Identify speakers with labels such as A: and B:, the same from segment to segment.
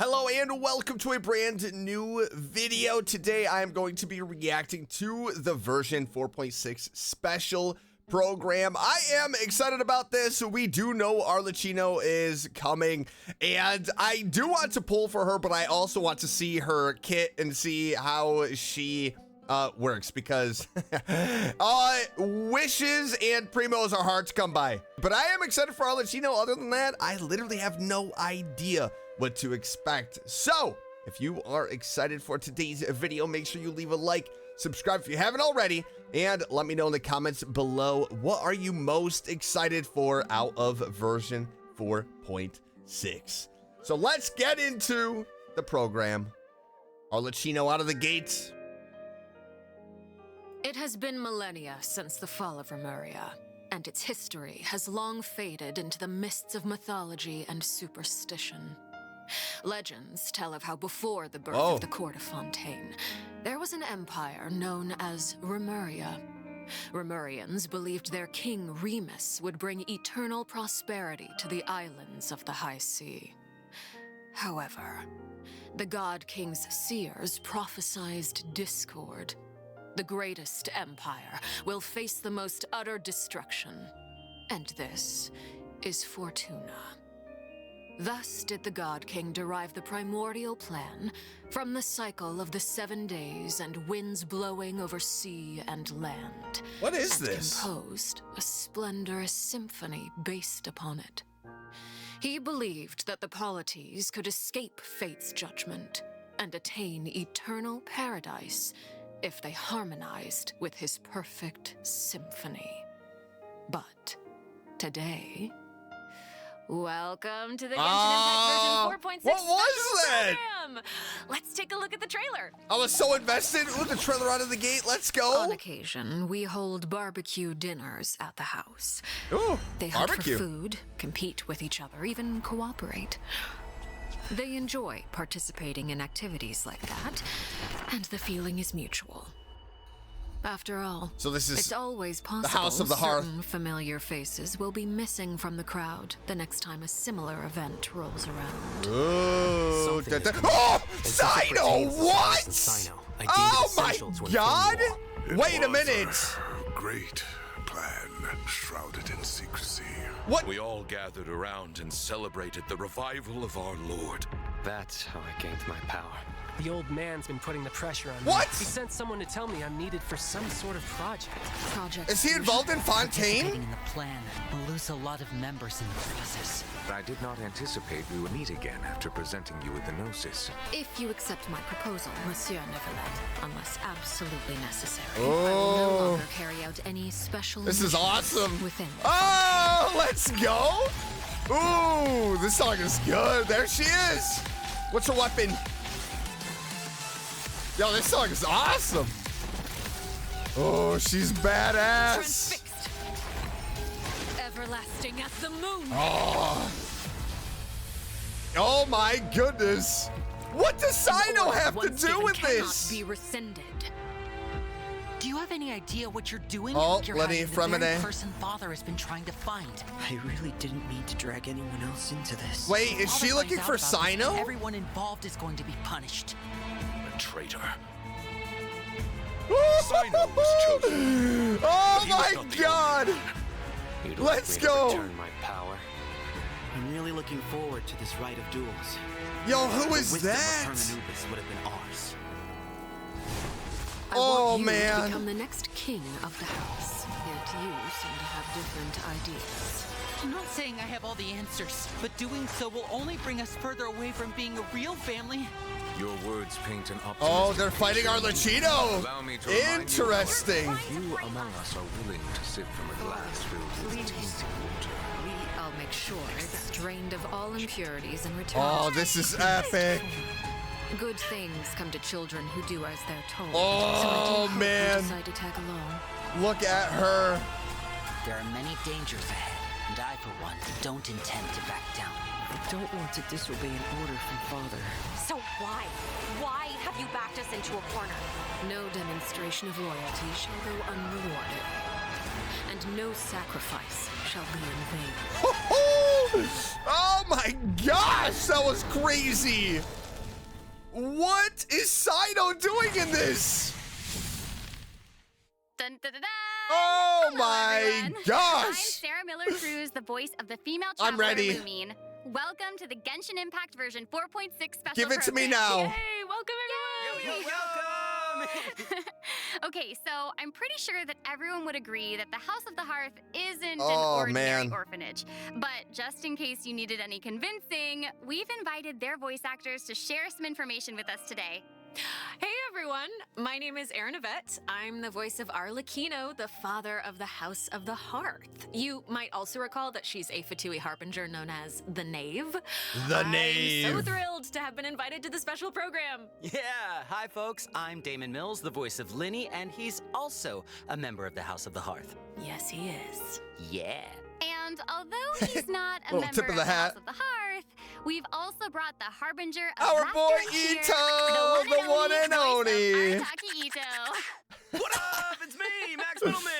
A: Hello and welcome to a brand new video. Today I am going to be reacting to the version 4.6 special program. I am excited about this. We do know Cyno is coming and I do want to pull for her, but I also want to see her kit and see how she works because wishes and primos are hard to come by. But I am excited for Cyno. Other than that, I literally have no idea what to expect. So if you are excited for today's video, make sure you leave a like, subscribe if you haven't already, and let me know in the comments below, what are you most excited for out of version 4.6? So let's get into the program. Cyno out of the gates.
B: It has been millennia since the fall of Remuria, and its history has long faded into the mists of mythology and superstition. Legends tell of how before the birth of the court of Fontaine, there was an empire known as Remuria. Remurians believed their king Remus would bring eternal prosperity to the islands of the High Sea. However, the God King's seers prophesied discord. The greatest empire will face the most utter destruction, and this is Fortuna. Thus did the God King derive the primordial plan from the cycle of the 7 days and winds blowing over sea and land.
A: What is this?
B: Composed a splendorous symphony based upon it. He believed that the polities could escape fate's judgment and attain eternal paradise if they harmonized with his perfect symphony. But today, welcome to the Genshin Impact version 4.6
A: what was that?
B: program! Let's take a look at the trailer.
A: I was so invested. Ooh, the trailer out of the gate. Let's go.
B: On occasion, we hold barbecue dinners at the house.
A: Ooh,
B: they hunt
A: barbecue.
B: for food, compete with each other, even cooperate. They enjoy participating in activities like that, and the feeling is mutual. After all,
A: so this is
B: it's always possible
A: the house of the hearth.
B: Certain familiar faces will be missing from the crowd the next time a similar event rolls around.
A: Oh, Cyno, what? Oh my God! Wait a minute.
C: Great plan shrouded in secrecy.
A: What?
D: We all gathered around and celebrated the revival of our Lord.
E: That's how I gained my power.
F: The old man's been putting the pressure on
A: What?
F: me. He sent someone to tell me I'm needed for some sort of project.
A: Is he involved in Fontaine?
G: Participating in the plan will lose a lot of members in the process.
H: I did not anticipate we would meet again after presenting you with the Gnosis.
B: If you accept my proposal, Monsieur Neverlet, unless absolutely necessary, I
A: Oh.
B: will no longer carry out any special
A: This is
B: missions
A: awesome.
B: within.
A: Oh, let's go. Ooh, this song is good. There she is. What's her weapon? Yo, this song is awesome. Oh, she's badass.
B: Transfixed. Everlasting as the moon.
A: Oh my goodness. What does Cyno have to do with this?
B: Be rescinded.
G: Do you have any idea what you're doing?
A: Oh,
G: You're
A: Lenny
G: hiding the
A: Fremine.
G: very person Father has been trying to find.
I: I really didn't mean to drag anyone else into this.
A: Wait, is
G: Father
A: she looking
G: finds
A: for
G: out about this,
A: Cyno?
G: everyone involved is going to be punished.
D: A traitor. Cyno was chosen.
A: Oh
D: But he was
A: my
D: not the
A: God.
E: You'd
A: Let's
E: like me
A: go.
E: to return my power.
I: I'm really looking forward to this rite of duels.
A: Yo, who
I: The
A: is
I: wisdom of
A: that?
I: Hermanubis would have been ours.
B: I
A: Oh,
B: want you
A: man.
B: to become the next king of the house. Yet you seem to have different ideas.
G: I'm not saying I have all the answers, but doing so will only bring us further away from being a real family.
H: Your words paint an optimistic
A: Oh, they're fighting
H: picture.
A: Cyno.
H: Allow me to remind
A: Interesting.
H: You, few among us are willing to sip from a glass filled with tainted water.
B: I'll make sure it's drained of all impurities and returned.
A: Oh, this is epic.
B: Good things come to children who do as they're told.
A: Oh,
B: so I do hope
A: man.
B: you decide to tag along.
A: Look at her.
G: There are many dangers ahead, and I, for one, don't intend to back down.
I: I don't want to disobey an order from Father.
J: So why? Why have you backed us into a corner?
B: No demonstration of loyalty shall go unrewarded, and no sacrifice shall be in vain.
A: Oh my gosh, that was crazy. What is Cyno doing in this?
K: Dun, dun, dun, dun.
A: Oh
K: Hello,
A: my
K: everyone.
A: gosh.
K: I'm Sarah Miller-Cruz, the voice of the female
A: I'm
K: traveler
A: ready.
K: Lumine. Welcome to the Genshin Impact version 4.6 special
A: Give it to me
K: program.
A: now.
F: Hey, welcome everyone!
G: Welcome!
K: Okay, so I'm pretty sure that everyone would agree that the House of the Hearth isn't an
A: Oh,
K: ordinary
A: man.
K: orphanage. But just in case you needed any convincing, we've invited their voice actors to share some information with us today.
B: Hey everyone, my name is Erin Yvette. I'm the voice of Arlecchino, the father of the House of the Hearth. You might also recall that she's a Fatui harbinger known as the Knave.
A: The
B: I'm so
A: Knave.
B: thrilled to have been invited to the special program.
L: Yeah, hi folks, I'm Damon Mills, the voice of Linny, and he's also a member of the House of the Hearth.
B: Yes, he is.
L: Yeah.
K: And although he's not a
A: Little
K: member
A: tip of the hat.
K: House of the Hearth, we've also brought the harbinger of
A: Our
K: laughter
A: boy
K: here,
A: Ito, the one and
K: voice of
A: only.
K: Arataki Ito.
G: What up? It's me, Max Middleman.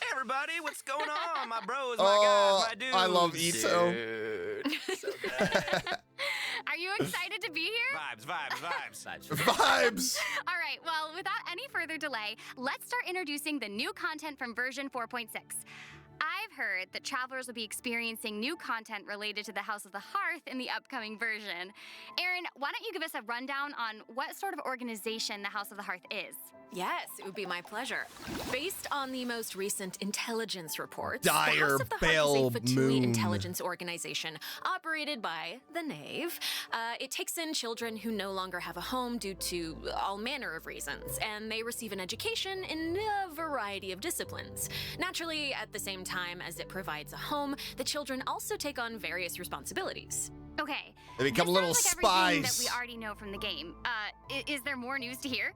G: Hey, everybody, what's going on? My bros, my
A: Oh,
G: guys, my dudes.
A: I love Ito.
G: Dude, so good.
K: Are you excited to be here?
G: Vibes.
A: Vibes.
K: All right, well, without any further delay, let's start introducing the new content from version 4.6. I've heard that travelers will be experiencing new content related to the House of the Hearth in the upcoming version. Erin, why don't you give us a rundown on what sort of organization the House of the Hearth is?
B: Yes, it would be my pleasure. Based on the most recent intelligence reports,
A: Dire
B: the House of the
A: Bell
B: Hearth is a Fatui
A: Moon.
B: intelligence organization operated by the Knave. It takes in children who no longer have a home due to all manner of reasons, and they receive an education in a variety of disciplines. Naturally, at the same time as it provides a home, the children also take on various responsibilities.
K: Okay.
A: They become
K: this
A: little
K: sounds like everything
A: spies.
K: that we already know from the game. Is there more news to hear?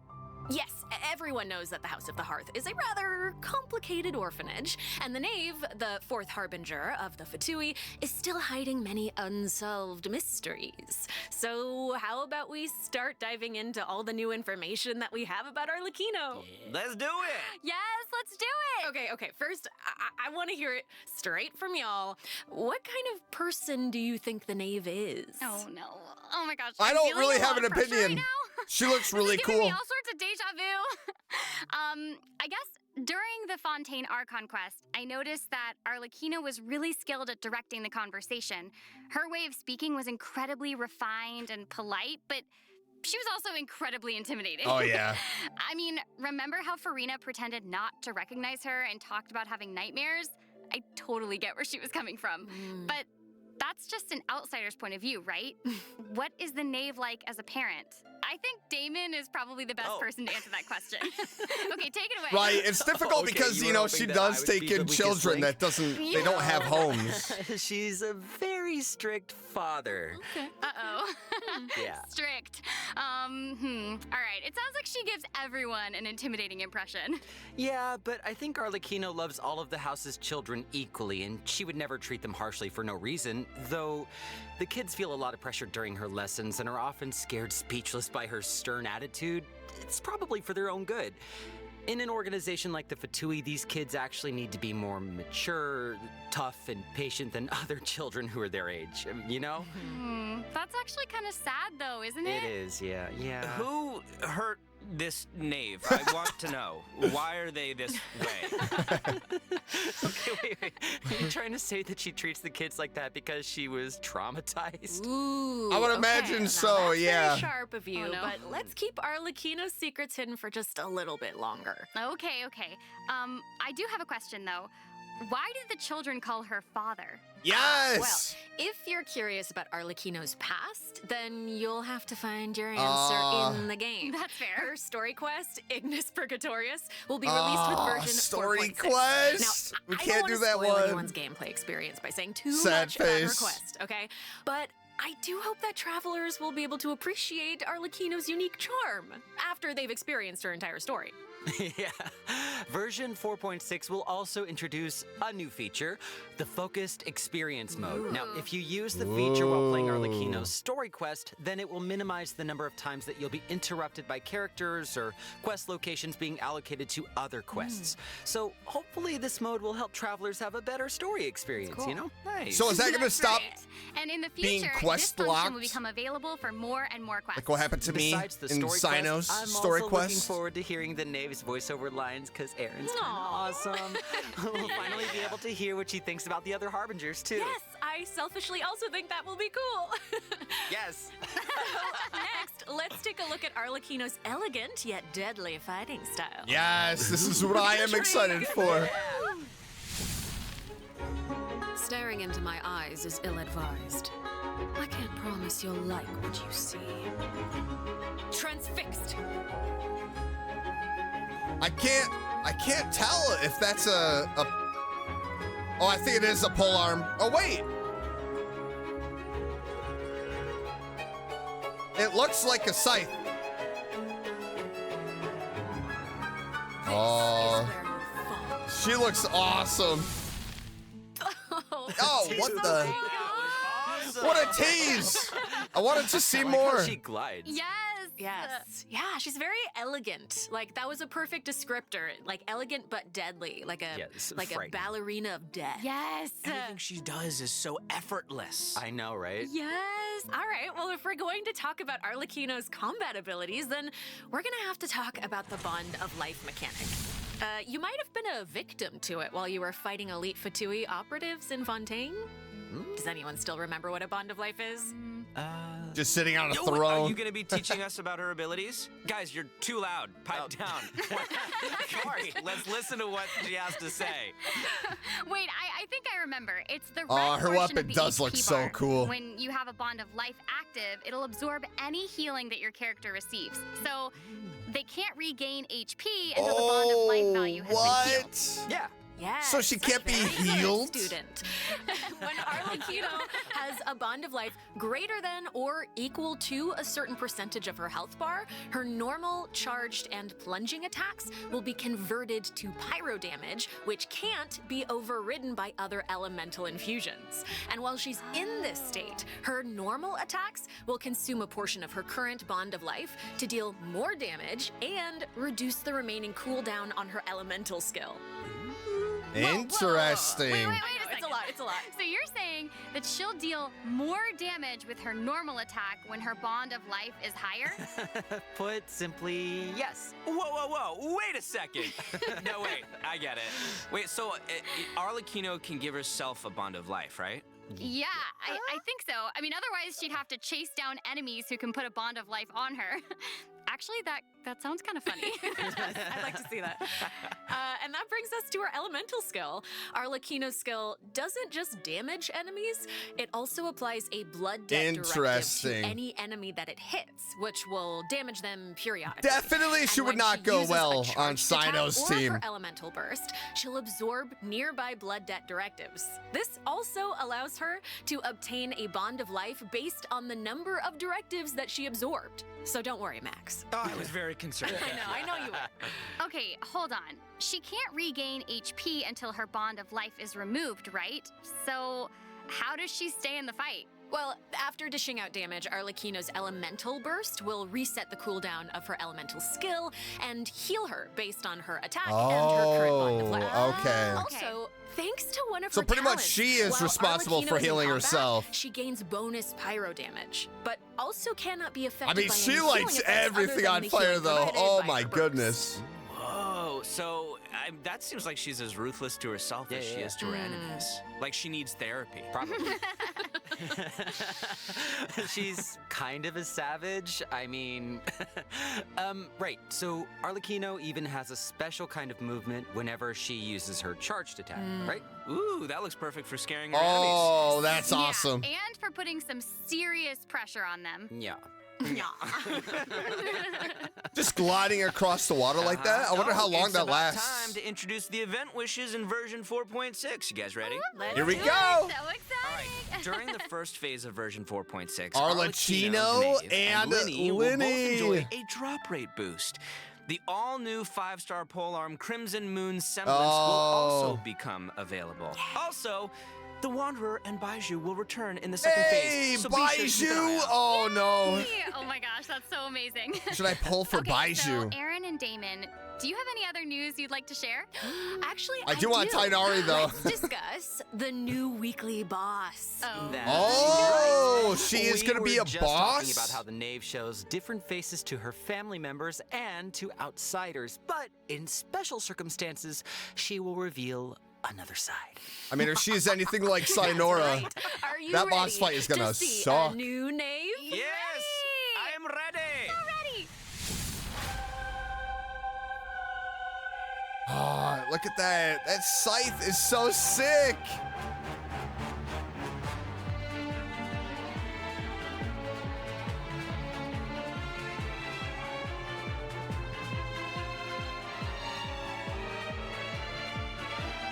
B: Yes, everyone knows that the House of the Hearth is a rather complicated orphanage, and the Knave, the fourth harbinger of the Fatui, is still hiding many unsolved mysteries. So how about we start diving into all the new information that we have about Arlecchino?
G: Let's do it.
K: Yes, let's do it!
B: Okay, first, I want to hear it straight from y'all. What kind of person do you think the Knave is?
K: Oh no. Oh my gosh.
A: I
K: I'm
A: don't
K: feeling
A: really
K: a
A: have
K: lot
A: an
K: of pressure right
A: opinion.
K: now.
A: She looks really
K: This is giving
A: cool.
K: me all sorts of deja vu. I guess during the Fontaine Archon quest, I noticed that Arlecchino was really skilled at directing the conversation. Her way of speaking was incredibly refined and polite, but she was also incredibly intimidating.
A: Oh, yeah.
K: I mean, remember how Farina pretended not to recognize her and talked about having nightmares? I totally get where she was coming from. But that's just an outsider's point of view, right? What is the Knave like as a parent? I think Damon is probably the best person to answer that question. Okay, take it away.
A: Right, it's difficult
L: Okay,
A: because,
L: you
A: you
L: were
A: know,
L: hoping
A: she
L: that
A: does
L: I would
A: take
L: be the
A: in
L: weakest
A: children
L: link?
A: that they don't have homes.
L: She's a very strict father.
K: Uh-oh.
L: Yeah.
K: Strict. All right, it sounds like she gives everyone an intimidating impression.
L: Yeah, but I think Arlecchino loves all of the house's children equally, and she would never treat them harshly for no reason, though the kids feel a lot of pressure during her lessons and are often scared speechless by her stern attitude. It's probably for their own good. In an organization like the Fatui, these kids actually need to be more mature, tough, and patient than other children who are their age, you know?
K: That's actually kind of sad, though, isn't it?
L: It is, yeah.
G: Who hurt this knave? I want to know. Why are they this way?
L: Okay, wait. Are you trying to say that she treats the kids like that because she was traumatized?
B: Ooh,
A: I would
B: okay.
A: imagine
B: Now
A: so,
B: that's
A: yeah.
B: Very sharp of you,
K: Oh, no.
B: but let's keep Arlecchino's secrets hidden for just a little bit longer.
K: Okay. I do have a question, though. Why did the children call her father?
A: Yes!
B: Well, if you're curious about Arlecchino's past, then you'll have to find your answer in the game.
K: That's fair.
B: Her story quest, Ignis Purgatorius, will be released with version
A: story
B: 4.6.
A: quest!
B: Now,
A: We
B: I
A: can't
B: don't
A: do
B: wanna
A: that
B: spoil
A: one.
B: anyone's gameplay experience by saying too
A: Sad
B: much about her
A: face.
B: quest, okay? But I do hope that travelers will be able to appreciate Arlecchino's unique charm after they've experienced her entire story.
L: Yeah. Version 4.6 will also introduce a new feature, the Focused Experience Mode. Now, if you use the feature while playing Arlecchino's story quest, then it will minimize the number of times that you'll be interrupted by characters or quest locations being allocated to other quests. So hopefully this mode will help travelers have a better story experience, you know?
G: Nice.
A: So is that going to stop
K: And in the
A: being
K: future,
A: quest
K: this function
A: locked?
K: will become available for more and more quests.
A: Like what happened to me in
L: Besides the story
A: Cyno's
L: quest, I'm
A: story
L: also
A: quest?
L: looking forward to hearing the Knave's voiceover lines because Aaron's kind of awesome. We'll finally be able to hear what she thinks about the other Harbingers, too.
M: Yes, I selfishly also think that will be cool.
L: Yes.
M: Next, let's take a look at Arlecchino's elegant yet deadly fighting style.
A: Yes, this is what I am excited for.
B: Staring into my eyes is ill-advised. I can't promise you'll like what you see. Transfixed.
A: I can't tell if that's a oh, I think it is a pole arm. Oh, wait. It looks like a scythe. Oh, she looks awesome. Oh, what the? What a tease! I wanted to see more.
L: She glides.
K: Yes.
M: Yes. Yeah, she's very elegant. Like, that was a perfect descriptor. Like, elegant but deadly. Like a ballerina of death.
K: Yes.
G: Everything she does is so effortless.
L: I know, right?
M: Yes. All right. Well, if we're going to talk about Arlecchino's combat abilities, then we're going to have to talk about the Bond of Life mechanic. You might have been a victim to it while you were fighting elite Fatui operatives in Fontaine. Does anyone still remember what a Bond of Life is?
A: Just sitting on a
G: Are
A: throne.
G: you going to be teaching us about her abilities? Guys, you're too loud. Pipe down. Sorry, let's listen to what she has to say.
K: Wait, I think I remember. It's the red
A: her
K: portion
A: weapon
K: of the
A: does
K: HP
A: look so
K: bar.
A: cool.
K: When you have a Bond of Life active, it'll absorb any healing that your character receives. So they can't regain HP until the Bond of Life value has been healed.
L: Yeah.
M: Yes.
A: So she can't be
M: Very good,
A: healed?
M: Student. When Arlecchino has a Bond of Life greater than or equal to a certain percentage of her health bar, her normal, charged, and plunging attacks will be converted to pyro damage, which can't be overridden by other elemental infusions. And while she's in this state, her normal attacks will consume a portion of her current Bond of Life to deal more damage and reduce the remaining cooldown on her elemental skill.
A: Interesting.
K: Wait
M: It's a lot. It's a lot.
K: So you're saying that she'll deal more damage with her normal attack when her Bond of Life is higher?
L: Put simply, yes.
G: Whoa. Wait a second. No, wait. I get it. Wait, so Arlecchino can give herself a Bond of Life, right?
K: Yeah, I think so. I mean, otherwise she'd have to chase down enemies who can put a Bond of Life on her. Actually, that sounds kind of funny.
M: I'd like to see that. And that brings us to our elemental skill. Arlecchino's skill doesn't just damage enemies, it also applies a blood debt directive to any enemy that it hits, which will damage them periodically.
A: Definitely she would not go well on Cyno's team.
M: Or her elemental burst, she'll absorb nearby blood debt directives. This also allows her to obtain a Bond of Life based on the number of directives that she absorbed. So don't worry, Max.
G: Oh, I was very concerned.
M: I know you were.
K: Okay, hold on. She can't regain HP until her Bond of Life is removed, right? So how does she stay in the fight?
M: Well, after dishing out damage, Arlecchino's elemental burst will reset the cooldown of her elemental skill and heal her based on her attack and her current Bond of Life.
A: Okay.
M: Also, thanks to one of
A: So
M: her
A: pretty much
M: talents,
A: she is
M: while
A: responsible
M: Arlecchino
A: for
M: is in
A: healing
M: combat,
A: herself.
M: She gains bonus pyro damage, but also cannot be affected
A: I mean,
M: by
A: she
M: any
A: lights
M: healing effects other
A: everything
M: than
A: on
M: the
A: fire,
M: healing
A: though.
M: provided
A: Oh
M: by
A: my
M: her burst.
A: goodness.
G: Whoa, so that seems like she's as ruthless to herself as she is to her enemies. Like she needs therapy.
L: Probably. She's kind of a savage. I mean, right. So Arlecchino even has a special kind of movement whenever she uses her charged attack, right?
G: Ooh, that looks perfect for scaring her
A: Oh, that's
K: Yeah,
A: awesome.
K: and for putting some serious pressure on them.
L: Yeah.
A: Just gliding across the water like that? I wonder how long that
G: It's
A: lasts.
G: time to introduce the event wishes in version 4.6. You guys ready?
A: Here we go.
K: So exciting!
G: All right. During the first phase of version 4.6,
A: Arlecchino
G: Nave
A: and
G: Linny will both
A: Linny.
G: enjoy a drop rate boost. the all-new 5-star polearm Crimson Moon Semblance will also become available. Also, the Wanderer and Baiju will return in the second phase. So
A: Baiju!
G: be sure to keep an eye out.
A: Oh, no.
K: Yay! Oh my gosh, that's so amazing.
A: Should I pull for
K: okay,
A: Baiju?
K: So Aaron and Damon, do you have any other news you'd like to share?
M: Actually,
A: I do want Tainari, though.
M: Let's discuss the new weekly boss.
A: Oh, she is going to be a
L: just
A: boss?
L: Talking about how the Knave shows different faces to her family members and to outsiders, but in special circumstances, she will reveal another side.
A: I mean, if she is anything like Cynora,
M: Are you
A: that
M: ready
A: boss fight is going to
M: see
A: suck.
M: a new Knave?
G: Yes, I am ready.
K: So ready.
A: Oh, look at that. That scythe is so sick.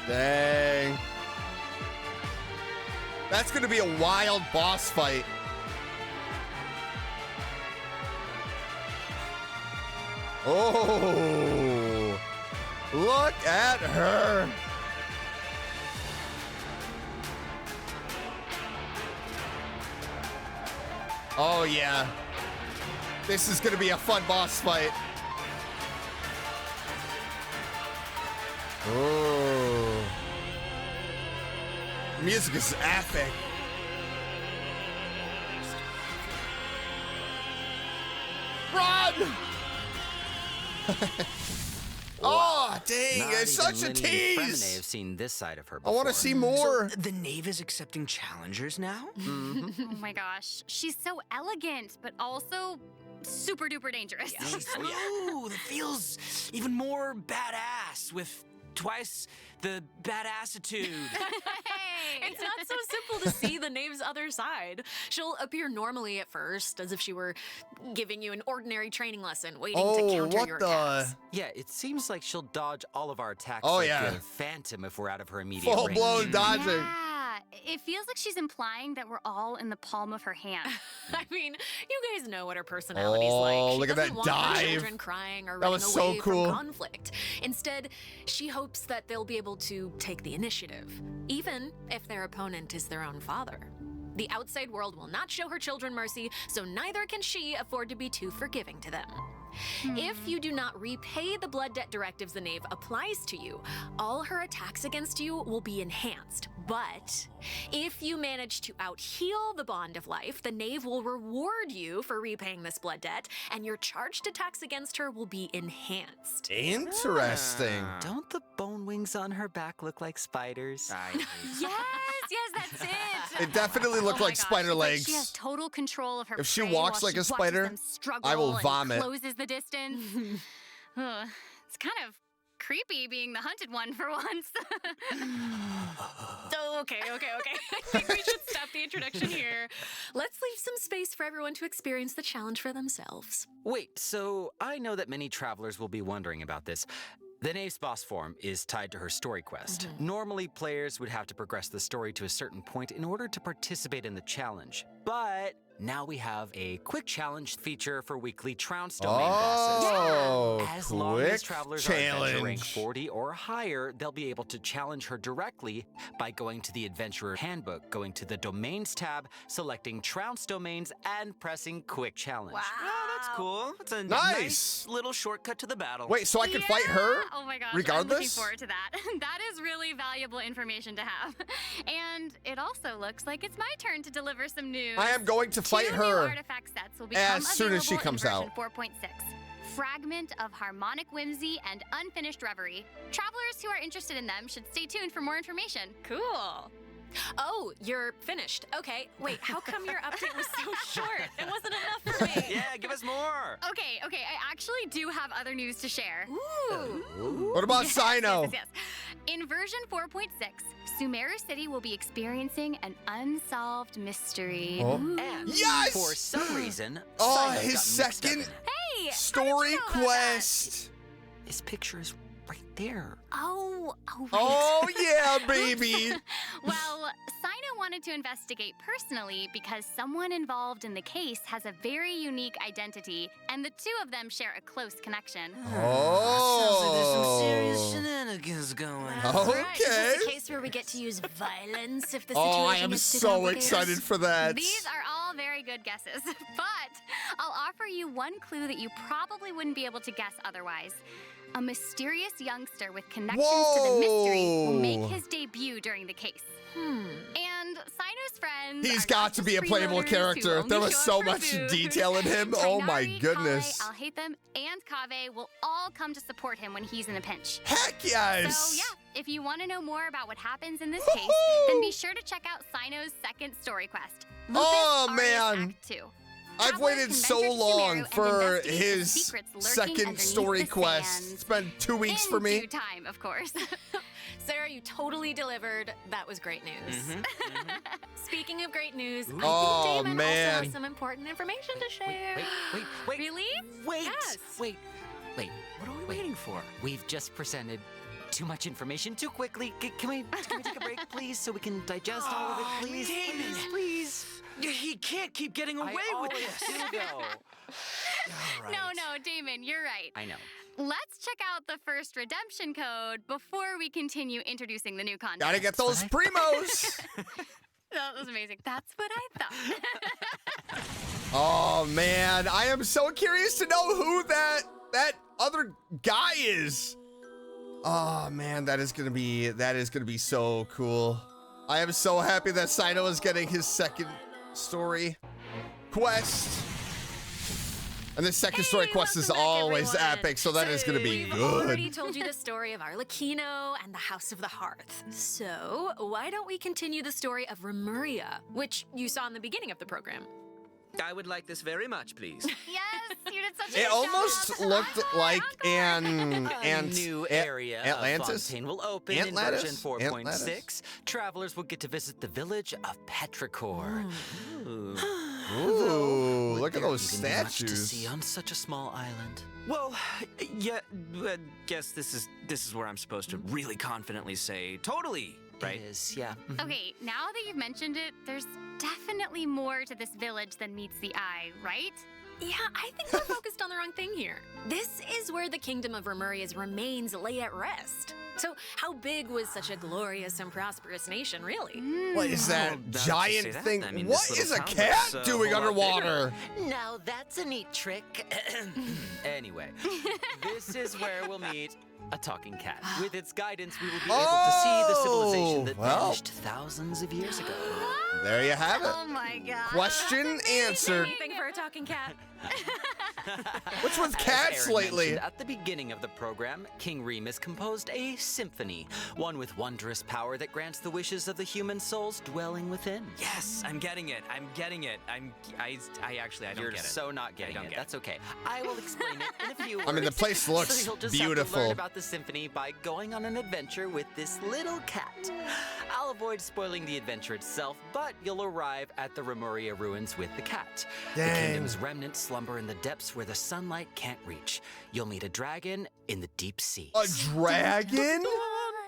A: Dang. That's going to be a wild boss fight. Oh, look at her. Oh, yeah. This is going to be a fun boss fight. Oh. Music is epic. Run! Oh, dang,
L: Not
A: it's
L: even
A: such a
L: Linny and
A: tease.
L: Fremenay have seen this side of her
A: I
L: before.
A: want to see more.
G: So the Knave is accepting challengers now?
K: Oh my gosh, she's so elegant, but also super duper dangerous.
G: Ooh, that feels even more badass with twice the badassitude.
M: It's not so simple to see the Knave's other side. She'll appear normally at first, as if she were giving you an ordinary training lesson, waiting to counter your attacks.
L: Yeah, it seems like she'll dodge all of our attacks
A: Oh,
L: like
A: yeah.
L: a phantom if we're out of her immediate range.
A: Full-blown dodging.
K: Yeah, it feels like she's implying that we're all in the palm of her hand.
M: I mean, you guys know what her personality's like.
A: Oh,
M: She
A: look at
M: doesn't
A: that
M: want her
A: dive.
M: children crying or
A: That
M: running
A: was so
M: away
A: cool.
M: from conflict. Instead, she hopes that they'll be able to take the initiative, even if their opponent is their own father. The outside world will not show her children mercy, so neither can she afford to be too forgiving to them. If you do not repay the blood debt directives the Knave applies to you, all her attacks against you will be enhanced. But if you manage to out-heal the bond of life, the Knave will reward you for repaying this blood debt, and your charged attacks against her will be enhanced.
A: Interesting.
L: Don't the bone wings on her back look like spiders?
K: Yes, that's it.
A: It definitely looked
K: Oh my
A: like
K: gosh,
A: spider
K: it's like
A: legs.
K: she has total control of her
A: If she
K: prey
A: walks
K: while
A: like
K: she
A: a spider,
K: watches them struggle
A: I will
K: and
A: vomit.
K: closes the distance. Ugh, it's kind of creepy being the hunted one for once.
M: Okay. I think we should stop the introduction here. Let's leave some space for everyone to experience the challenge for themselves.
L: Wait, so I know that many travelers will be wondering about this. The Knave's boss form is tied to her story quest. Normally, players would have to progress the story to a certain point in order to participate in the challenge. But now we have a quick challenge feature for weekly Trounce domain bosses. As long as
A: quick
L: travelers are adventure rank
A: challenge.
L: 40 or higher, they'll be able to challenge her directly by going to the Adventurer Handbook, going to the Domains tab, selecting Trounce domains, and pressing Quick Challenge.
G: Oh, that's cool. That's a
A: Nice.
G: nice little shortcut to the battle.
A: Wait, so I can fight her?
K: Oh my gosh,
A: regardless?
K: I'm looking forward to that. That is really valuable information to have. And it also looks like it's my turn to deliver some news.
A: I am going to fight
K: Two
A: her
K: new artifact sets will become
A: as soon as she
K: available in
A: comes out.
K: version 4.6. Fragment of Harmonic Whimsy and Unfinished Reverie. Travelers who are interested in them should stay tuned for more information.
M: Cool. Oh, you're finished. Okay, wait, how come your update was so short? It wasn't enough for me.
G: Yeah, give us more.
K: Okay, I actually do have other news to share.
M: Ooh.
A: What about Cyno?
K: Yes. In version 4.6, Sumeru City will be experiencing an unsolved mystery.
A: Oh.
L: And
A: Yes!
L: for some reason,
A: Oh,
L: Cyno
A: his
L: got mixed up
A: second
L: in it.
K: Hey!
A: story quest.
L: His picture is right there.
K: Oh, right.
A: Oh, yeah, baby.
K: Well, Cyno Cyno wanted to investigate personally because someone involved in the case has a very unique identity, and the two of them share a close connection.
G: Sounds like there's some serious shenanigans going on.
A: Okay.
M: Right. Is this a case where we get to use violence if the situation
A: Oh, I am
M: gets too
A: so
M: complicated?
A: excited for that.
K: These are all very good guesses, but I'll offer you one clue that you probably wouldn't be able to guess otherwise. A mysterious youngster with connections to the mystery will make his debut during the case. And Cyno's friends.
A: He's
K: are
A: got
K: not
A: to
K: just
A: be a playable
K: freeloaders who
A: character.
K: only
A: There was
K: show
A: so
K: up for
A: much
K: food.
A: detail in him. Oh my
K: Tainari,
A: goodness.
K: Kale, I'll hate them, and Kaveh will all come to support him when he's in a pinch.
A: Heck yes.
K: So yeah, if you want to know more about what happens in this case, then be sure to check out Cyno's second story quest. Lupus
A: Oh,
K: Aureus
A: man.
K: Act 2.
A: I've
K: Travelers
A: waited
K: can
A: so
K: venture to
A: long
K: Sumeru
A: for
K: and investigate the
A: his
K: secrets lurking
A: second
K: underneath
A: story
K: the
A: quest.
K: sand.
A: It's been 2 weeks
K: In
A: for me.
K: due time, of course.
M: Sarah, you totally delivered. That was great news. Speaking of great news, I
A: Oh,
M: think Damon also
A: man.
M: has some important information to share.
L: Wait.
M: Really?
L: Wait.
M: Yes.
L: Wait.
G: What are we waiting for?
L: We've just presented too much information too quickly. Can we take a break, please, so we can digest all of it, please?
G: Damon,
L: please.
G: He can't keep getting away with this.
K: No, Damon, you're right.
L: I know.
K: Let's check out the first redemption code before we continue introducing the new content.
A: Gotta get those primos.
K: That was amazing. That's what I thought.
A: Oh man, I am so curious to know who that other guy is. Oh man, that is gonna be so cool. I am so happy that Cyno is getting his second story quest. And the second story quest is always epic, so that is gonna be
M: We've already
A: good.
M: told you the story of Arlecchino and the House of the Hearth. So why don't we continue the story of Remuria, which you saw in the beginning of the program?
G: I would like this very much, please.
K: Yes, you did such a
A: It
K: good
A: almost
K: job.
A: looked like
L: A new area
A: Atlantis?
L: of Fontaine will open in
A: Atlantis?
L: version 4.6. Travelers will get to visit the village of Petrichor.
A: Ooh, look at
L: There
A: those
L: even be much to
A: statues.
L: see on such a small island.
G: Well, yeah, guess this is where I'm supposed to really confidently say totally, right?
L: It is, yeah.
K: Okay, now that you've mentioned it, there's definitely more to this village than meets the eye, right?
M: Yeah, I think we're focused on the wrong thing here. This is where the kingdom of Remuria's remains lay at rest. So how big was such a glorious and prosperous nation, really?
A: What is that
G: Well, now that you
A: giant
G: say that,
A: thing?
G: I mean,
A: What
G: this
A: is a
G: little town
A: cat
G: looks,
A: doing
G: a whole lot
A: underwater?
L: Now that's a neat trick. Anyway, this is where we'll meet a talking cat. With its guidance, we will be able to see the civilization that vanished thousands of years ago.
A: There you have it.
K: Oh my god.
A: Question answered.
M: Anything for a talking cat?
A: What's with cats
L: As Aaron
A: lately?
L: mentioned at the beginning of the program, King Remus composed a symphony, one with wondrous power that grants the wishes of the human souls dwelling within.
G: Yes, I'm getting it. I don't
L: You're
G: get it.
L: so not getting
G: don't
L: it.
G: get
L: That's okay. I will explain it in a few words.
A: I mean, the place looks
L: so you'll just
A: beautiful.
L: Have to learn about the symphony by going on an adventure with this little cat. I'll avoid spoiling the adventure itself, but you'll arrive at the Remuria ruins with the cat. The
A: Dang.
L: kingdom's remnants slumber in the depths where the sunlight can't reach. You'll meet a dragon in the deep sea.
A: A dragon?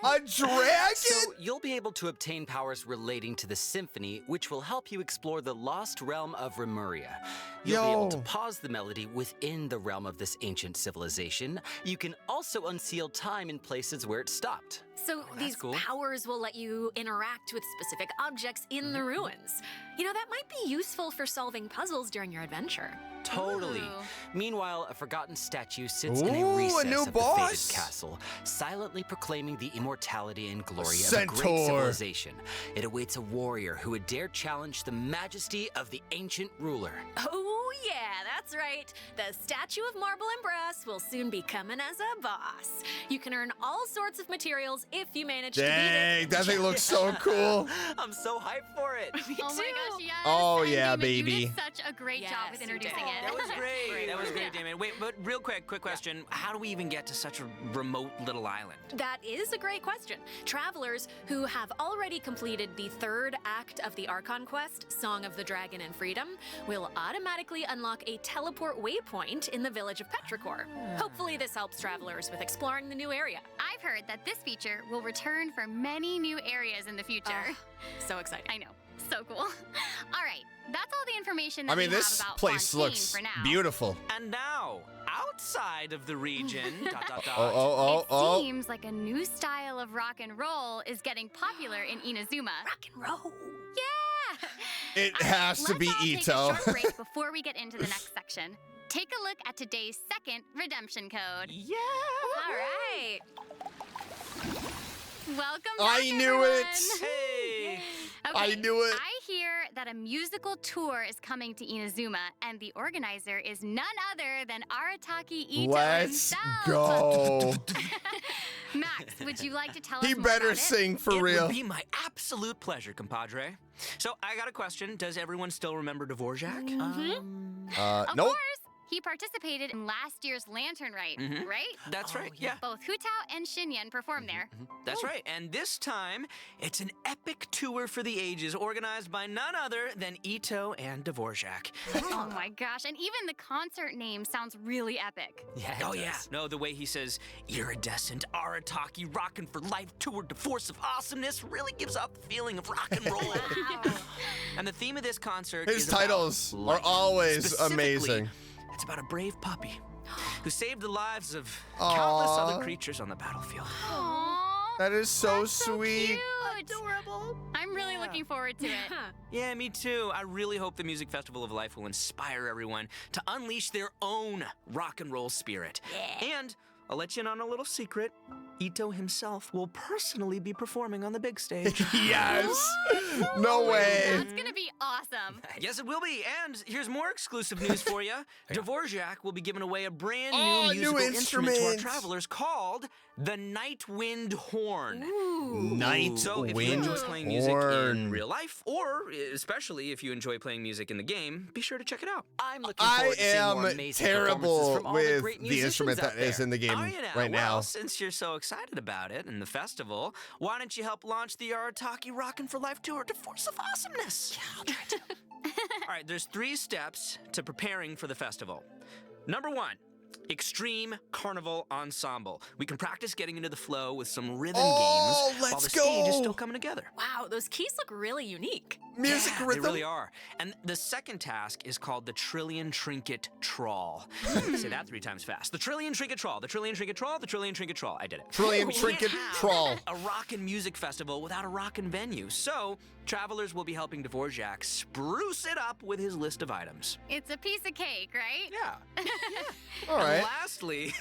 A: A dragon?
L: So you'll be able to obtain powers relating to the symphony, which will help you explore the lost realm of Remuria. You'll be able to pause the melody within the realm of this ancient civilization. You can also unseal time in places where it stopped.
M: So these
L: cool.
M: powers will let you interact with specific objects in the ruins. You know, that might be useful for solving puzzles during your adventure.
L: Totally.
K: Ooh.
L: Meanwhile, a forgotten statue sits in
A: Ooh,
L: a
A: a
L: recess
A: new
L: of the
A: boss.
L: fated castle, silently proclaiming the immortality and glory of a
A: Centaur.
L: great civilization. It awaits a warrior who would dare challenge the majesty of the ancient ruler.
M: Oh, yeah, that's right. The statue of marble and brass will soon be coming as a boss. You can earn all sorts of materials if you manage to beat
A: Dang,
M: it.
A: that thing looks so cool.
L: I'm so hyped for it.
M: Me
K: Oh my
M: too.
K: gosh, yes.
A: Oh,
K: And
A: yeah,
K: Damon,
A: baby.
K: You did such a great job with
M: Yes, you
K: introducing
M: did.
K: it.
G: That was great. That was great, Damon. right. Wait, but real quick question. How do we even get to such a remote little island?
M: That is a great question. Travelers who have already completed the 3rd act of the Archon quest, Song of the Dragon and Freedom, will automatically unlock a teleport waypoint in the village of Petrichor. Hopefully this helps travelers with exploring the new area.
K: I've heard that this feature will return for many new areas in the future.
M: So exciting.
K: I know. So cool. All right, that's all the information that
A: I mean,
K: we
A: this
K: have about
A: place
K: Fontaine
A: looks
K: for now.
A: beautiful.
G: And now, outside of the region,
K: It seems like a new style of rock and roll is getting popular in Inazuma.
M: Rock and roll.
K: Yeah!
A: It has to be
K: Let's
A: Ito.
K: all take a short break before we get into the next section. Take a look at today's 2nd redemption code.
G: Yeah!
K: All right. Welcome back,
A: I knew
K: everyone.
A: it.
G: Hey!
K: Okay,
A: I knew it.
K: I hear that a musical tour is coming to Inazuma, and the organizer is none other than Arataki Ito
A: Let's
K: himself.
A: go.
K: Max, would you like to tell us
A: He
K: more
A: better
K: about
A: sing for
G: It
A: real.
G: would be my absolute pleasure, compadre. So, I got a question. Does everyone still remember Dvorak?
K: Of
A: Nope.
K: course, he participated in last year's Lantern Rite, right?
G: That's right, yeah.
K: Both Hu Tao and Xinyan performed there.
G: That's right. And this time, it's an epic tour for the ages organized by none other than Ito and Dvorak.
K: Oh my gosh, and even the concert name sounds really epic.
L: Yeah.
G: Oh, yeah. No, the way he says, iridescent, Arataki, rockin' for life, tour de force of awesomeness really gives off the feeling of rock and roll. And the theme of this concert
A: His
G: is about
A: titles are
G: life.
A: always
G: Specifically,
A: amazing.
G: It's about a brave puppy who saved the lives of countless other creatures on the battlefield.
K: Aww,
A: That is so
K: that's so
A: sweet.
K: cute. Adorable. I'm really looking forward to it.
G: Yeah, me too. I really hope the Music Festival of Life will inspire everyone to unleash their own rock and roll spirit. Yeah. And I'll let you in on a little secret. Ito himself will personally be performing on the big stage.
A: Yes. No way.
K: That's gonna be awesome.
G: Yes, it will be. And here's more exclusive news for you. Dvorak will be giving away a brand new
A: Oh, new
G: musical instrument to our
A: instrument.
G: travelers called the Night Wind Horn.
A: Night
G: So if you
A: Wind
G: enjoy playing music in
A: Horn.
G: real life, or especially if you enjoy playing music in the game, be sure to check it out.
L: I'm looking
A: I
L: forward to seeing more
A: am
L: amazing performances
A: terrible
L: from all the
A: with
L: great
A: the
L: musicians
A: instrument
L: out
A: that is
L: there.
A: in the game
G: Are you now?
A: right
G: Well,
A: now.
G: since you're so excited about it and the festival, why don't you help launch the Arataki Rockin' for Life Tour to Force of Awesomeness? Yeah, I'll try to. All right, there's 3 steps to preparing for the festival. Number 1, Extreme Carnival Ensemble. We can practice getting into the flow with some rhythm games while
A: let's
G: the stage is
A: go.
G: still coming together.
M: Wow, those keys look really unique.
A: Music
G: Yeah,
A: rhythm.
G: They really are. And the second task is called the Trillion Trinket Trawl. Say that 3 times fast. The Trillion Trinket Trawl. The Trillion Trinket Trawl. The Trillion Trinket Trawl. I did it.
A: Trillion
G: We can't
A: Trinket
G: have
A: Trawl.
G: A rockin' music festival without a rockin' venue. So travelers will be helping Dvorak spruce it up with his list of items.
K: It's a piece of cake, right?
G: Yeah.
A: All
G: And
A: right.
G: lastly,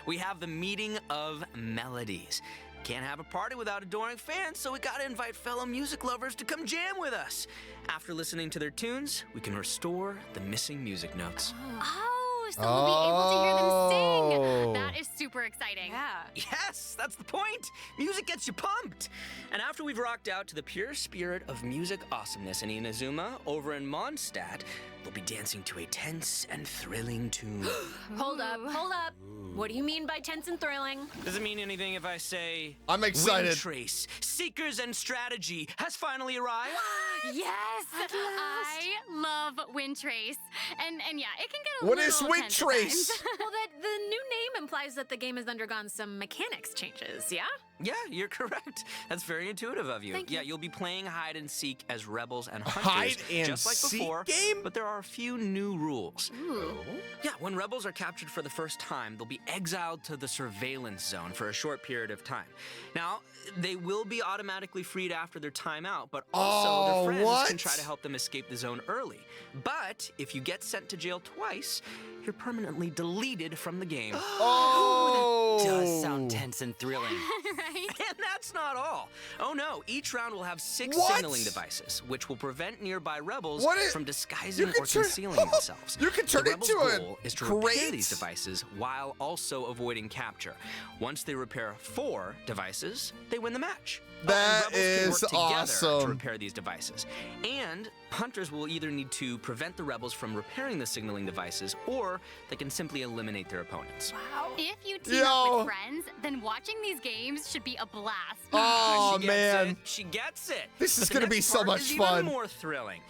G: we have the Meeting of Melodies. Can't have a party without adoring fans, so we gotta invite fellow music lovers to come jam with us. After listening to their tunes, we can restore the missing music notes.
K: Oh, so we'll be able to hear them
A: Oh.
K: sing. That is super exciting.
M: Yeah.
G: Yes, that's the point. Music gets you pumped. And after we've rocked out to the pure spirit of music awesomeness in Inazuma, over in Mondstadt, they'll be dancing to a tense and thrilling tune.
M: Hold up. What do you mean by tense and thrilling?
G: Does it mean anything if I say
A: I'm excited.
G: Wind Trace, Seekers and Strategy has finally arrived?
K: Yes, I love Wind Trace, and yeah, it can get a
A: What
K: little
A: is Wind
K: tense at
A: Trace?
K: times.
M: Well, the new name implies that the game has undergone some mechanics changes, yeah?
G: Yeah, you're correct. That's very intuitive of you.
M: Thank you.
G: Yeah, you'll be playing hide and seek as rebels and hunters,
A: Hide and
G: just like
A: seek
G: before.
A: game?
G: But there are a few new rules. Yeah, when rebels are captured for the first time, they'll be exiled to the surveillance zone for a short period of time. Now, they will be automatically freed after their time out, but also their friends
A: what?
G: can try to help them escape the zone early. But if you get sent to jail twice, you're permanently deleted from the game.
A: Oh.
L: Does sound tense and thrilling.
K: Right?
G: And that's not all. Oh no, each round will have 6
A: What?
G: signaling devices, which will prevent nearby rebels
A: What is-
G: from disguising
A: You can
G: or
A: turn-
G: concealing themselves.
A: You can turn
G: The rebels'
A: into a
G: goal goal is to repair these devices while also avoiding capture. Once they repair 4 devices, they win the match.
A: That
G: is
A: is awesome.
G: To repair these devices. And hunters will either need to prevent the rebels from repairing the signaling devices, or they can simply eliminate their opponents.
K: Wow. If you team up with friends, then watching these games should be a blast.
A: Oh,
G: She
A: man.
G: She gets it.
A: This is
G: But the
A: gonna be
G: next
A: so
G: part
A: much
G: is
A: fun.
G: Even more thrilling.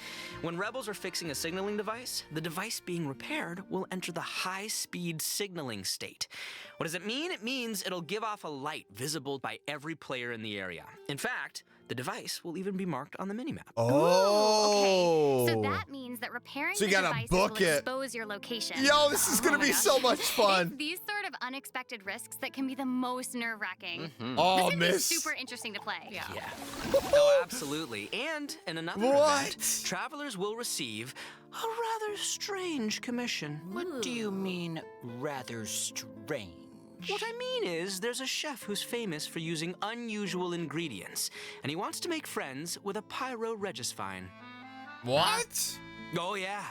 G: When rebels are fixing a signaling device, the device being repaired will enter the high-speed signaling state. What does it mean? It means it'll give off a light visible by every player in the area. In fact, the device will even be marked on the minimap.
A: Oh.
K: Okay. So that means that repairing
A: So you
K: the
A: gotta
K: devices
A: book
K: will
A: it.
K: expose your location.
A: Yo, this is gonna
K: my
A: be
K: gosh.
A: so much fun.
K: It's these sort of unexpected risks that can be the most nerve-wracking.
A: Oh,
K: this
A: miss.
K: is super interesting to play.
G: Yeah. Oh, absolutely. And in another event, travelers will receive a rather strange commission.
L: What do you mean, rather strange?
G: What I mean is, there's a chef who's famous for using unusual ingredients, and he wants to make friends with a Pyro Regisfine.
A: What?
G: Oh, yeah.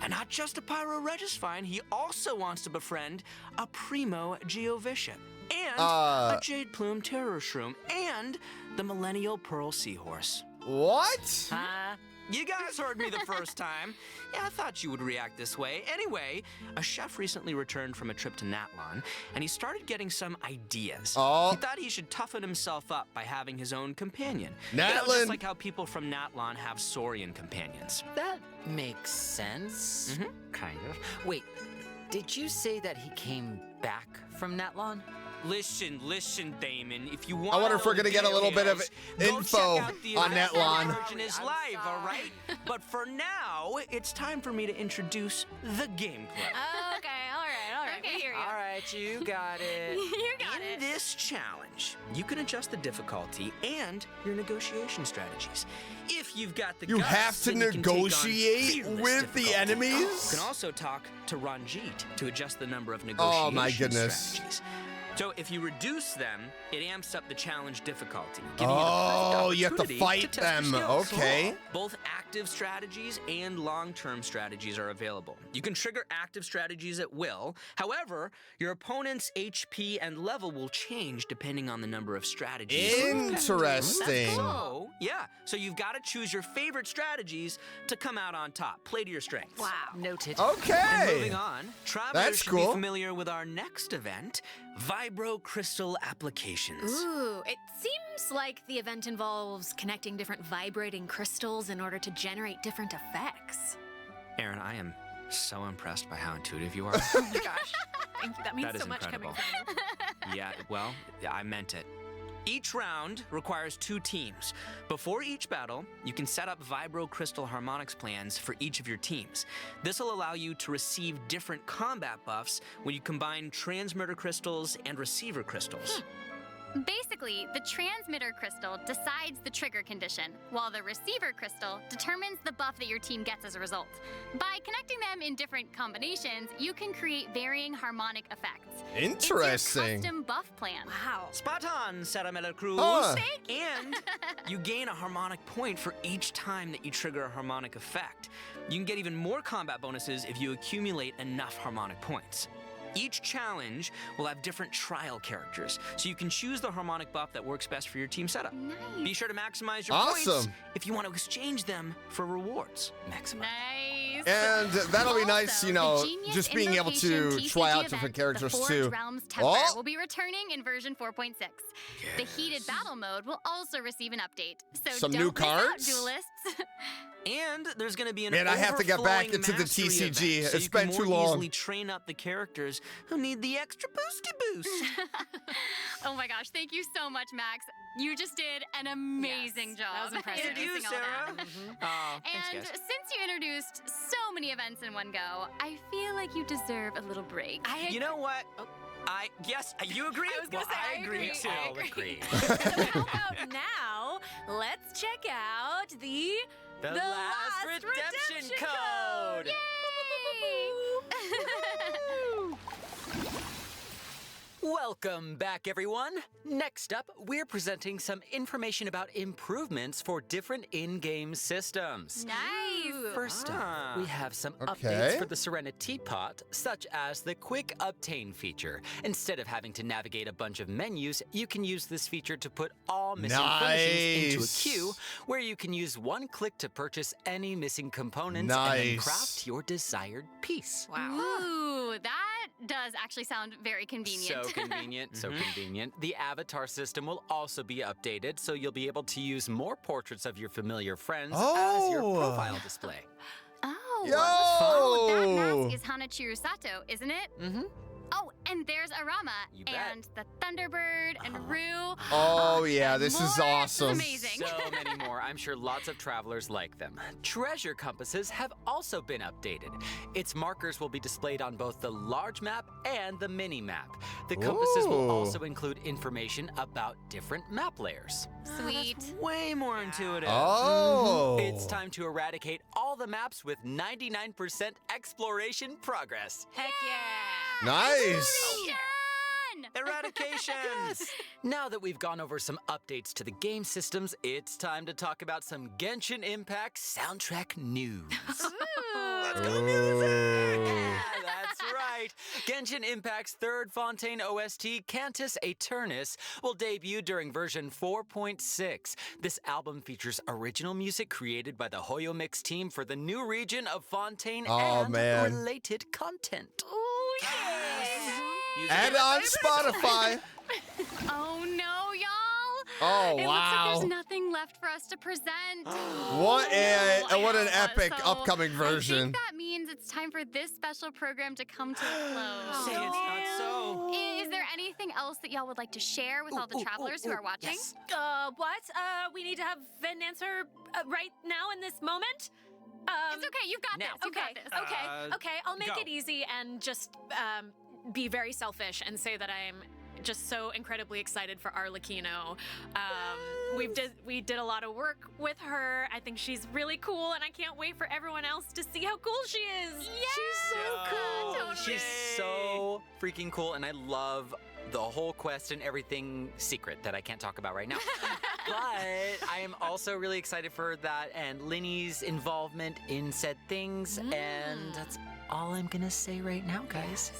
G: And not just a Pyro Regisfine, he also wants to befriend a Primo Geovicia, and a Jade Plume Terror Shroom, and the Millennial Pearl Seahorse.
A: What?
G: You guys heard me the first time. Yeah, I thought you would react this way. Anyway, a chef recently returned from a trip to Natlon, and he started getting some ideas.
A: Oh.
G: He thought he should toughen himself up by having his own companion.
A: Natlon.
G: Just like how people from Natlon have Saurian companions.
L: That makes sense. Kind of. Wait, did you say that he came back from Natlon?
G: Listen, Damon. If you want,
A: I wonder if we're gonna get a little bit of info on Natlon.
G: Version is live, all right? But for now, it's time for me to introduce the gameplay.
M: Okay, all right.
K: Okay.
M: We hear you.
L: All right, you got it.
K: You got
G: In
K: it.
G: this challenge, you can adjust the difficulty and your negotiation strategies. If you've got the
A: You
G: guts,
A: have to
G: then you can take on
A: negotiate
G: fearless
A: with the
G: difficulty.
A: enemies?
G: You can also talk to Ranjit to adjust the number of negotiation
A: Oh my goodness.
G: strategies. So if you reduce them, it amps up the challenge difficulty.
A: Oh, you have to fight
G: test your
A: them.
G: skills.
A: Okay.
G: Both active strategies and long-term strategies are available. You can trigger active strategies at will. However, your opponent's HP and level will change depending on the number of strategies.
A: Interesting.
G: So you've got to choose your favorite strategies to come out on top. Play to your strengths.
M: Wow.
L: Noted.
A: Okay.
G: And moving on, travelers
A: That's
G: should
A: cool.
G: be familiar with our next event, Vibro Crystal Applications.
M: Ooh, it seems like the event involves connecting different vibrating crystals in order to generate different effects.
G: Aaron, I am so impressed by how intuitive you are.
M: Oh my gosh. Thank you. That means
G: That is
M: so much
G: incredible.
M: coming from you.
G: Yeah, well, I meant it. Each round requires 2 teams. Before each battle, you can set up Vibro Crystal Harmonics plans for each of your teams. This will allow you to receive different combat buffs when you combine transmitter crystals and receiver crystals.
K: Basically, the transmitter crystal decides the trigger condition, while the receiver crystal determines the buff that your team gets as a result. By connecting them in different combinations, you can create varying harmonic effects.
A: Interesting.
K: It's your custom buff plan.
M: Wow.
G: Spot on, Sarah Miller Cruz. And you gain a harmonic point for each time that you trigger a harmonic effect. You can get even more combat bonuses if you accumulate enough harmonic points. Each challenge will have different trial characters, so you can choose the harmonic buff that works best for your team setup.
K: Nice.
G: Be sure to maximize your points if you want to exchange them for rewards.
L: Maximize.
K: Nice.
A: And that'll be nice,
K: Also,
A: you know,
K: the Genius
A: just being able to
K: Invocation
A: try out
K: TCG
A: different
K: event,
A: characters
K: the Forge
A: too.
K: Realms Templar will be returning in version 4.6. The heated battle mode will also receive an update. So
A: Some
K: don't
A: new
K: miss out,
A: cards?
K: duelists.
G: And there's going to be an
A: Man, I have to get back
G: overflowing
A: into the
G: mastery
A: TCG.
G: event, so
A: It's
G: you can
A: been too
G: more
A: long.
G: easily train up the characters who need the extra boosty boost.
K: Oh my gosh, thank you so much, Max. You just did an amazing job.
M: that was impressive.
K: introducing all
G: Sarah.
K: that.
G: Oh, thanks,
K: And
G: guys.
K: since you introduced so many events in one go, I feel like you deserve a little break.
G: You know what? Yes, you agree?
M: I was gonna say, I agree.
L: We all agree.
M: So how about now, let's check out the
L: Last redemption code. Welcome back, everyone. Next up, we're presenting some information about improvements for different in-game systems.
K: Nice.
L: First up, we have some
A: Okay.
L: updates for the Serena Teapot, such as the Quick Obtain feature. Instead of having to navigate a bunch of menus, you can use this feature to put all missing furnishings into a queue, where you can use one click to purchase any missing components and then craft your desired piece.
K: Wow. Ooh, that does actually sound very convenient.
L: So convenient, so convenient. The avatar system will also be updated, so you'll be able to use more portraits of your familiar friends as your profile display.
K: Oh, that mask is Hanachiru Sato, isn't it?
L: Mm-hmm.
K: Oh, and there's Arama and the Thunderbird and Rue.
A: Oh yeah, this is awesome.
K: This is amazing.
L: So many more. I'm sure lots of travelers like them. Treasure compasses have also been updated. Its markers will be displayed on both the large map and the mini map. The compasses will also include information about different map layers.
K: Sweet.
G: Way more intuitive.
A: Oh.
L: It's time to eradicate all the maps with 99% exploration progress.
M: Heck yeah.
A: Nice.
G: Eradication!
L: Yes! Now that we've gone over some updates to the game systems, it's time to talk about some Genshin Impact soundtrack news.
G: Let's go music!
L: Yeah, that's right. Genshin Impact's third Fontaine OST, Cantus Aeternus, will debut during version 4.6. This album features original music created by the Hoyo Mix team for the new region of Fontaine and related content.
K: Ooh, yeah!
A: And on Spotify.
K: Oh no, y'all!
A: Oh,
K: it
A: wow.
K: looks like there's nothing left for us to present.
A: What an epic upcoming version.
K: I think that means it's time for this special program to come to a close.
G: Say it's not so.
K: Is there anything else that y'all would like to share with all the travelers who are watching?
L: Yes.
M: What? We need to have an answer right now in this moment?
K: It's okay, you've got this. You got this.
M: Okay, I'll make it easy and just be very selfish and say that I'm just so incredibly excited for Arlecchino. We did a lot of work with her. I think she's really cool, and I can't wait for everyone else to see how cool she is.
K: Yeah!
L: She's so cool.
K: Totally.
L: She's so freaking cool, and I love the whole quest and everything secret that I can't talk about right now. But I am also really excited for that and Linny's involvement in said things, and that's all I'm gonna say right now, guys.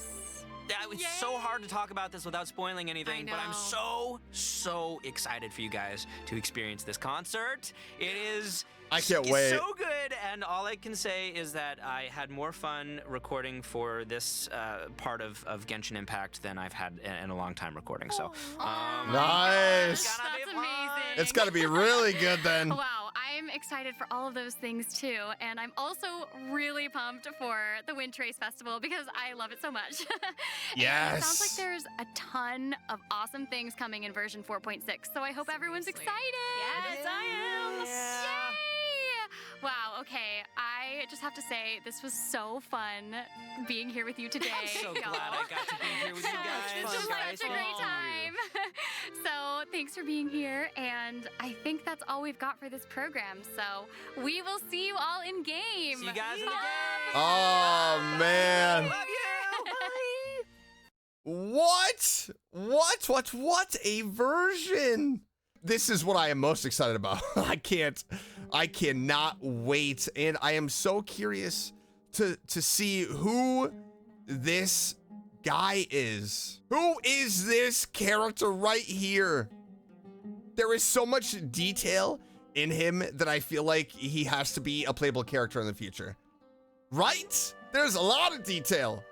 G: It's so hard to talk about this without spoiling anything, but I'm so excited for you guys to experience this concert. It is
A: I can't wait.
G: So good, and all I can say is that I had more fun recording for this part of Genshin Impact than I've had in a long time recording. So,
A: nice.
K: That's amazing.
A: It's got to be really good then.
K: Wow, I'm excited for all of those things too, and I'm also really pumped for the Wind Trace Festival because I love it so much.
A: Yes.
K: It sounds like there's a ton of awesome things coming in version 4.6, so I hope everyone's excited.
M: Yes, I am.
K: Yay! Wow, okay, I just have to say, this was so fun being here with you today.
G: I'm so glad I got to be here with you guys.
K: This was such a great time. So thanks for being here, and I think that's all we've got for this program. So we will see you all in game.
G: See you guys in the game.
A: Oh, man.
G: Love you.
A: Bye. What a version. This is what I am most excited about. I cannot wait. And I am so curious to see who this guy is. Who is this character right here? There is so much detail in him that I feel like he has to be a playable character in the future. Right? There's a lot of detail.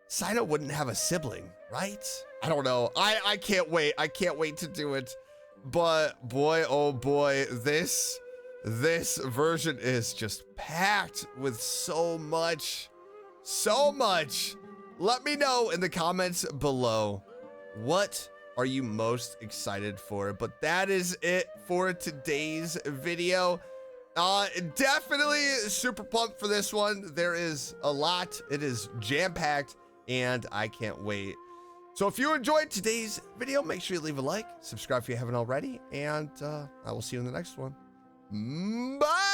A: Cyno wouldn't have a sibling, right? I don't know. I can't wait. I can't wait to do it. But boy, oh boy, this version is just packed with so much. Let me know in the comments below, what are you most excited for? But that is it for today's video. Definitely super pumped for this one. There is a lot. It is jam-packed, and I can't wait. So if you enjoyed today's video, make sure you leave a like, subscribe if you haven't already, and I will see you in the next one. Bye!